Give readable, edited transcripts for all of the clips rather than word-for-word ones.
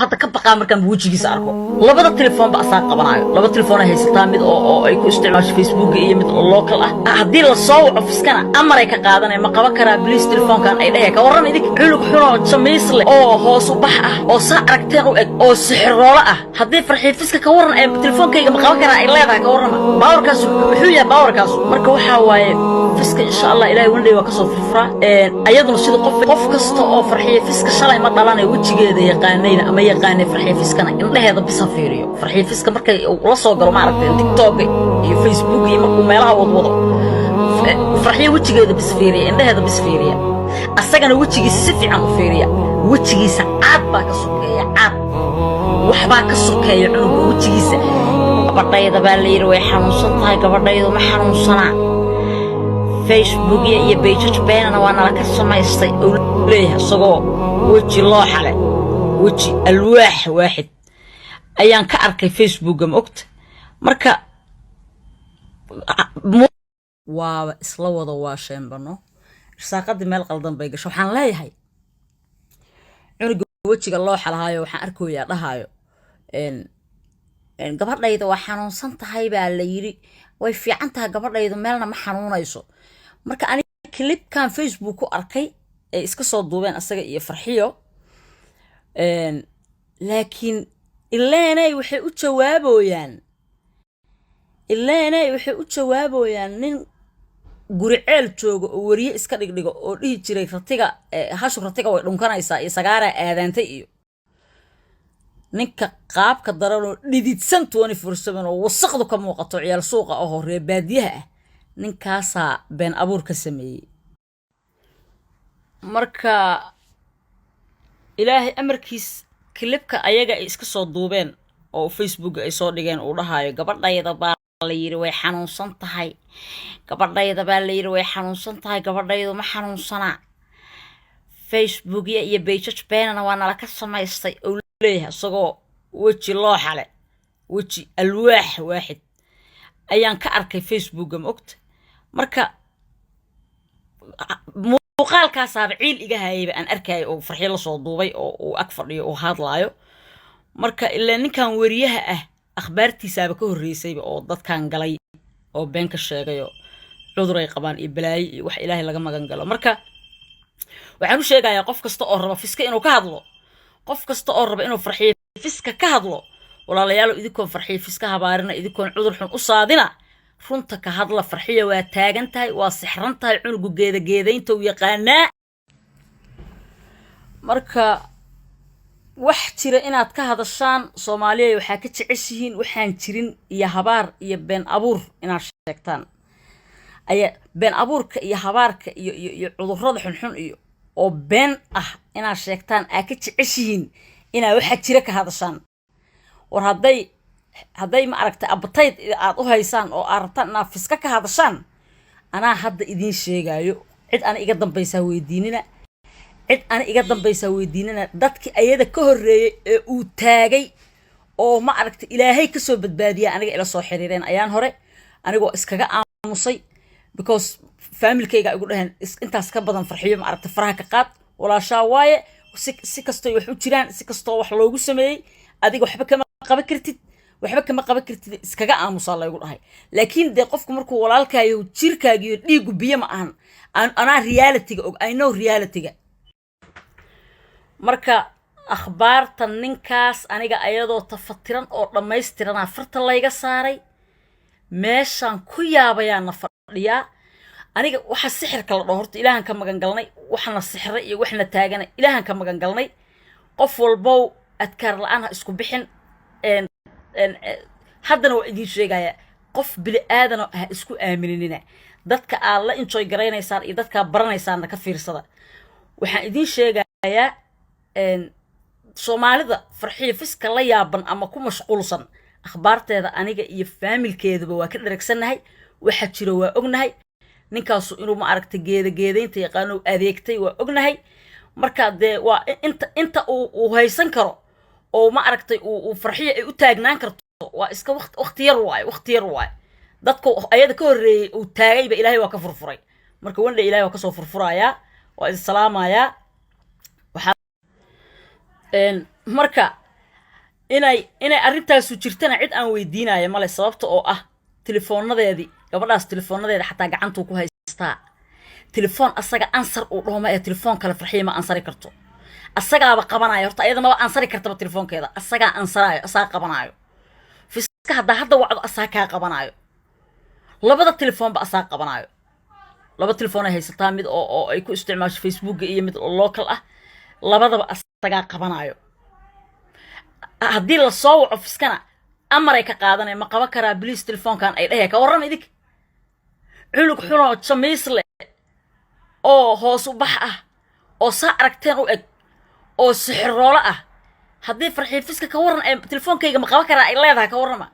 hadda ka baqaa markaan wajigiisa arko labada telefoon ba asaa qabanayo laba telefoon ay haysataa mid oo ay ku isticmaasho Facebook iyo mid oo local ah hadii la soo waco fiskana amar ay ka qaadanay ma qaban karaa please telefoonkan ay dhahay ka waran idin xulug xuno samaysle oo hoos u bax ah oo saa aragteen u eg oo sixiroola ah hadii farxii fiska ka waran ay telefoonkayga ma qaban karaa ay leedahay ka waran bawarkaas wuxuu yahay bawarkaas marka waxa waaye fiska insha Allah ilaahay wandhay waa ka soo furfura ayaduna sida qof kasta oo farxii fiska shalay ma dhalanay wajigeeda yaqaanayna ama yaqaanay farxii fiskana indhaheeda bisa fiiriyo farxii fiska markay la soo galo ma aragtay TikTok iyo Facebook iyo markuu meelaha wado farxii wajigeeda bis fiiriyo indhaheeda bis fiiriyo asagana wajigiisa si fiican u fiiriyo wajigiisa caad baa ka sokeeya caad waxba ka sokeeya cunuga wajigiisa gabadhayda baa la yiri way xanuunsan tahay gabadhaydu ma xanuunsana Facebook iyo page beenana waa nala ka samaystay oo leeyahay asagoo waji loo xalay وجي الواح واحد أيان كأركي فيسبوك مقت مركا وإسلوى ضواشين بنو ساقد مال قلدن بيجا شو حن لا هاي عند وجهك الله حلهايو وحن أركو يا رهايو إن قبل لا يدوا حنون صنت هاي بالليري ويفي عنتها قبل لا يدوا مالنا ما حنون يسو مركا أنا كليب كان فيسبوك أركي إسكو صوت دوبين أسرع يفرحيو لكن إلا أنا وحي أتجوابويان نين قرعيل جوجو وريه إسكا دقدقو oo dhihi jiray ratiga hashu ratiga way dhunkanaysaa iyo sagaara aadaantay iyo ninka qaabka darano dhididsan 24/7 oo wasaqdu ka muuqato ciyaal suuqa oo horeey baadiyaha ah ninkaasa been abuur ka sameeyay marka ilaahay amarkiis klibka ayaga ay iska soo duubeen oo Facebook ay soo dhigeen uu dhahayo gabadhayda baa la yiri way xanuunsan tahay gabadhayda baa la yiri way xanuunsan tahay gabadhaydu ma xanuunsana Facebook iyo page beenana waa nala ka samaystay oo leeyahay asagoo waji loo xalay waji alwaax waaxid ayaan ka arkay Facebook maqt marka وقالكاس عيل إيجا هاي أن أركي أو فرحيل صدوبي أو أكفر أو هادلايو مركا إلا إن كان وريها أخبارتي سابقه الرئيسي أو ضد كان قلي أو بنك الشيء عذري قبان إبلاي وح إلهي لقما كان قلو مركا وعنو شيء جاي قف كستقرب فيسك إنه كهضلو قف كستقرب إنه فرحيل فيسك كهضلو ولا ليالو إذا كون فرحيل فيسك هبارنا إذا كون عذر حن أصادنا runta ka hadla farxiyo waa taagan tahay waa sixran tahay cunugu geedaynta uu yaqaanaa marka wax jira inaad ka hadashaan Soomaaliya waxa ka jeceshiin waxaan jirin iyo habaar iyo been abuur inaad sheegtaan ay been abuurka iyo habaarka iyo cudurrada xunxun iyo oo been ah inaad sheegtaan ay ka jeceshiin inaad waxa jira ka hadashaan war hadday ma aragtay abtayd aad u haysaan oo aragtaan nafiska ka hadashaan ana hadda idin sheegayo cid aan iga dambaysaa weydiinina dadkii ayada ka horeeyay ee uu taagay oo ma aragtay ilaahay ka soo badbaadiya aniga ila soo xiriireen ayaan hore anigoo iskaga aamusay because familkayga igu dhahan intaas ka badan farxiyo ma aragtay faraha ka qaad walaashaa waaye si kastoo wax u jiraan si kastoo wax loogu sameeyay adiga waxba kama qaban kartid waxba kama qaban kartid iskaga aamusa la igu dhahay laakiin de qofku markuu walaalkaayo jirkaaga iyo dhiigu biyo ma ahan ana reality-ga og I know reality-ga marka akhbaarta ninkaas aniga ayadoo tafatiran oo dhameystiran afarta layga saaray meeshan ku yaabayaan fadhiya aniga waxa sixirka la dhaho horta ilaahan ka magan galnay waxna sixray iyo waxna taaganay ilaahan ka magan galnay qof walbo adkaar la'aan isku bixin haddana waa idin sheegaya qof bili aadan ah isku aaminina dadka aad la enjoy gareynaysaan iyo dadka baranaysaan ka fiirsada waxaan idin sheegayaa Soomaalida farxiyo fiska la yaaban ama ku mashquulsan akhbaarteeda aniga iyo familkeeduba waa ka dheregsanahay waxa jiro waa ognahay ninkaas inuu ma aragtay geedaynta yaqaano adeegtay waa ognahay marka de waa inta uu haysan karo oo ma aragtay uu farxiyo ay u taagnaan karto waa iska waqti yar waay dadku ayada ka horeeyay uu taagayba ilaahay waa ka furfuray marka wanda ilaahay waa ka soo furfuraya waa salaamaya waxa marka inay arrintaasu jirtana cid aan weydiinaayo male sababta oo ah telefoonadeedii gabadhaas telefoonadeeda xataa gacantuu ku haystaa telefoon asaga ansar uu dhahoma ee telefoon kale farxiye ma ansari karto asagaaba qabanayo horta ayada maba ansari kartaba telefoonkeeda asagaa ansaraayo asaga qabanayo fiska hadda wacdo asaga kaa qabanayo labada telefoonba asaga qabanayo laba telefoon ay haysataa mid oo ay ku isticmaasho Facebook iyo mid local ah labadaba asaga qabanayo haddii la soo waco fiskana amaray ka qaadanay ma qaban karaa please telefoonkan ay dhahay ka warram idik cunug xuno jamiisle oo hoos u bax ah oo saa aragteen u eg oo sixiroola ah haddii farxiye fiska ka warran ay telefoonkayga ma qaban karaa ay leedahay ka warrama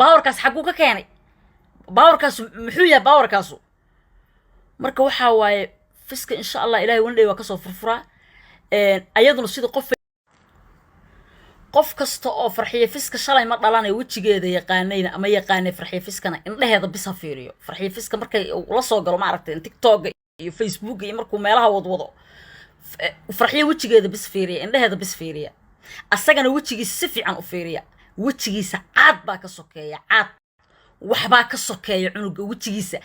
baawarkaas xaguu ka keenay baawarkaas muxuu yahay baawarkaasu marka waxaa waaye fiska insha allah ilaahay wandhay waa kasoo furfuraa ayaduna sida qof kasta oo farxiye fiska shalay ma dhalanay wejigeeda yaqaanayna ama yaqaanay farxiye fiskana indhaheeda bis ha fiiriyo farxiye fiska markay la soo galo ma aragtay TikTok iyo Facebook iyo markuu meelaha wadwado farxiye wejigeeda bis fiiriya indhaheeda bis fiiriya asagana wejigiisa si fiican u fiiriya wejigiisa caad baa ka sokeeya caad waxbaa ka sokeeya cunuga wejigiisa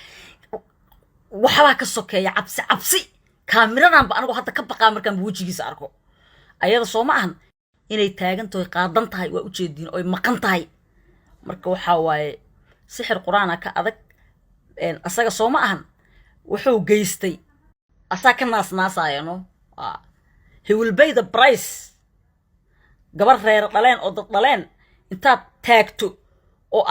waxbaa ka sokeeya cabsi kaamiradan ba anigu hadda ka baqaa markaan wejigiisa arko ayada soo ma ahan inay taagan tahay qaadan tahay waa u jeedin oo maqan tahay marka waxa waaye sixir quraana ka adag asaga soo ma ahan wuxuu geystay asaga naasnaasayano he will pay the price gabar reer dhaleen oo dad dhaleen intaad taagto oo